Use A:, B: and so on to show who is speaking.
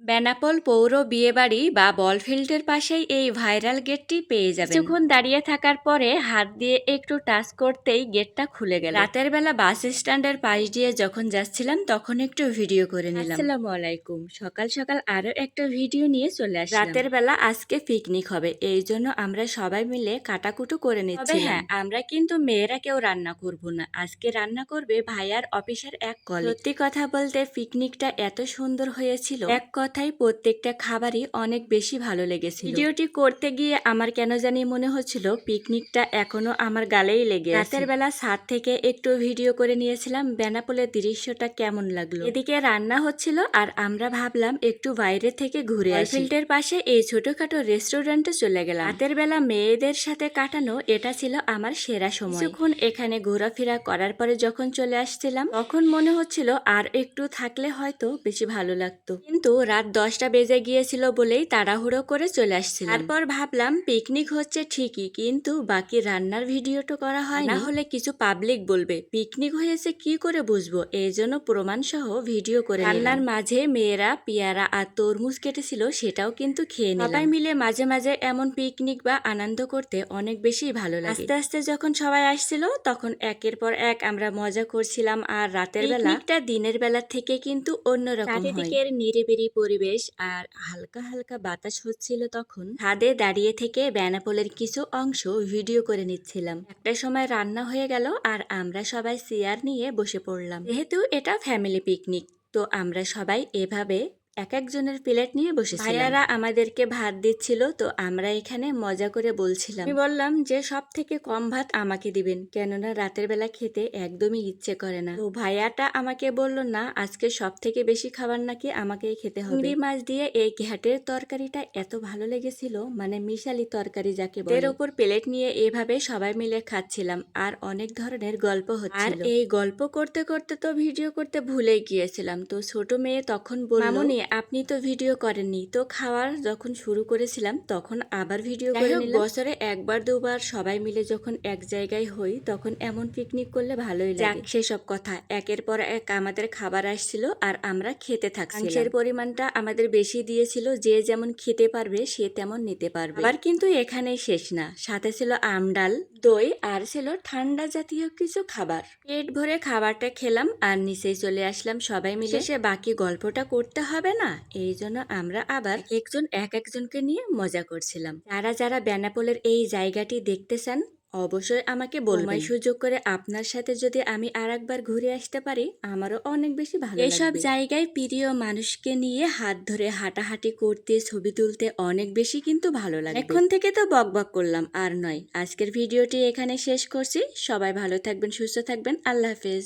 A: বেনাপোল পৌর বিয়েবাড়ি বা বলফিল্ডের পাশেই এই ভাইরাল গেটটি পেয়ে যাবেন। কিছুক্ষণ দাঁড়িয়ে থাকার পরে হাত দিয়ে একটু টাচ করতেই গেটটা খুলে গেল। রাতের বেলা বাস স্ট্যান্ডের পাশ দিয়ে যখন যাচ্ছিলাম তখন একটু ভিডিও করে নিলাম। আসসালামু আলাইকুম। সকাল সকাল আরো একটা ভিডিও নিয়ে চলে আসলাম। রাতের বেলা আজকে পিকনিক হবে, এই জন্য আমরা সবাই মিলে কাটাকুটু করে নিচ্ছি। হ্যাঁ, আমরা কিন্তু মেয়েরা কেউ রান্না করব না, আজকে রান্না করবে ভাইয়ার অফিসের এক কলিগ। সত্যি কথা বলতে পিকনিকটা এত সুন্দর হয়েছিল, এক কথাই প্রত্যেকটা খাবারই অনেক বেশি ভালো লেগেছিল। ভিডিওটি করতে গিয়ে আমার কেন জানি মনে হচ্ছিল পিকনিকটা এখনো আমার গালেই লেগে আছে। রাতের বেলা ছাদ থেকে একটু ভিডিও করে নিয়েছিলাম, বেনাপোলের দৃশ্যটা কেমন লাগলো। এদিকে রান্না হচ্ছিল আর আমরা ভাবলাম একটু বাইরে থেকে ঘুরে আসি। ফিল্ডের পাশে এই ছোটখাটো রেস্টুরেন্টে চলে গেলাম। রাতের বেলা মেয়েদের সাথে কাটানো এটা ছিল আমার সেরা সময়। কিছুক্ষণ এখানে ঘোরাফেরা করার পরে যখন চলে আসছিলাম তখন মনে হচ্ছিল আর একটু থাকলে হয়তো বেশি ভালো লাগতো, কিন্তু রাত 10টা বেজে গিয়েছিল বলেই তাড়াহুড়ো করে চলে আসছিলাম। তারপর ভাবলাম পিকনিক হচ্ছে ঠিকই, কিন্তু বাকি রান্নার ভিডিওটা করা হয় না, হলে কিছু পাবলিক বলবে পিকনিক হয়েছে কি করে বুঝবো, এই জন্য প্রমাণ সহ ভিডিও করে রান্নার মাঝে মেয়েরা পেয়ারা আর তরমুজ কেটেছিল, সেটাও কিন্তু খেয়ে নিলাম। সবাই মিলে মাঝে মাঝে এমন পিকনিক বা আনন্দ করতে অনেক বেশি ভালো লাগে। আস্তে আস্তে যখন সবাই আসছিল তখন একের পর এক আমরা মজা করছিলাম, আর রাতের বেলাটা দিনের বেলা থেকে কিন্তু অন্যরকম হয়। চারিদিকের নিরিবিলি পরিবেশ আর হালকা হালকা বাতাস হচ্ছিল। তখন ছাদে দাঁড়িয়ে থেকে বেনাপোলের কিছু অংশ ভিডিও করে নিচ্ছিলাম। একটা সময় রান্না হয়ে গেল আর আমরা সবাই চেয়ার নিয়ে বসে পড়লাম। যেহেতু এটা ফ্যামিলি পিকনিক, তো আমরা সবাই এভাবে এক একজনের প্লেট নিয়ে বসেছিলাম। ভাইয়ারা আমাদেরকে ভাত দিচ্ছিল, তো আমরা এখানে মজা করে বলছিলাম। আমি বললাম যে সব থেকে কম ভাত আমাকে দিবেন, কেননা রাতের বেলা খেতে একদমই ইচ্ছে করে না। তো ভাইয়াটা আমাকে বলল না, আজকে সব থেকে বেশি খাবার নাকি আমাকেই খেতে হবে। চিংড়ি মাছ দিয়ে এই ঘাটের তরকারিটা এত ভালো লেগেছিল, মানে মিশালি তরকারি যাকে বলে। এর উপর প্লেট নিয়ে এভাবে সবাই মিলে খাচ্ছিলাম আর অনেক ধরনের গল্প হচ্ছিল। আর এই গল্প করতে করতে তো ভিডিও করতে ভুলে গিয়েছিলাম। তো ছোট মেয়ে তখন বলল, মামুনি আপনি তো ভিডিও করেননি, তো খাওয়ার যখন শুরু করেছিলাম তখন আবার ভিডিও করে নিলাম। বছরে একবার দুবার সবাই মিলে যখন এক জায়গায় হই তখন এমন পিকনিক করলে ভালোই লাগে। সেসব কথা, একের পর এক আমাদের খাবার আসছিল আর আমরা খেতে থাকছিলাম। মাংসের পরিমাণটা আমাদের বেশি দিয়েছিল, যে যেমন খেতে পারবে সে তেমন নিতে পারবে। আবার কিন্তু এখানেই শেষ না, সাথে ছিল আমডাল, দই আর ছিল ঠান্ডা জাতীয় কিছু খাবার। পেট ভরে খাবারটা খেলাম আর নিচেই চলে আসলাম সবাই মিলে। শেষে বাকি গল্পটা করতে হবে না, এই জন্য আমরা আবার একজন এক একজনকে নিয়ে মজা করছিলাম। যারা যারা বেনাপোলের এই জায়গাটি দেখতে চান অবশ্যই আমাকে বলবেন। সুযোগ করে আপনার সাথে যদি আমি আরেকবার ঘুরে আসতে পারি আমারও অনেক বেশি ভালো লাগবে। এইসব জায়গায় প্রিয় মানুষকে নিয়ে হাত ধরে হাঁটাহাঁটি করতে, ছবি তুলতে অনেক বেশি কিন্তু ভালো লাগে। এখন থেকে তো বকবক করলাম আর নয়। আজকের ভিডিওটি এখানে শেষ করছি। সবাই ভালো থাকবেন, সুস্থ থাকবেন। আল্লাহ হাফেজ।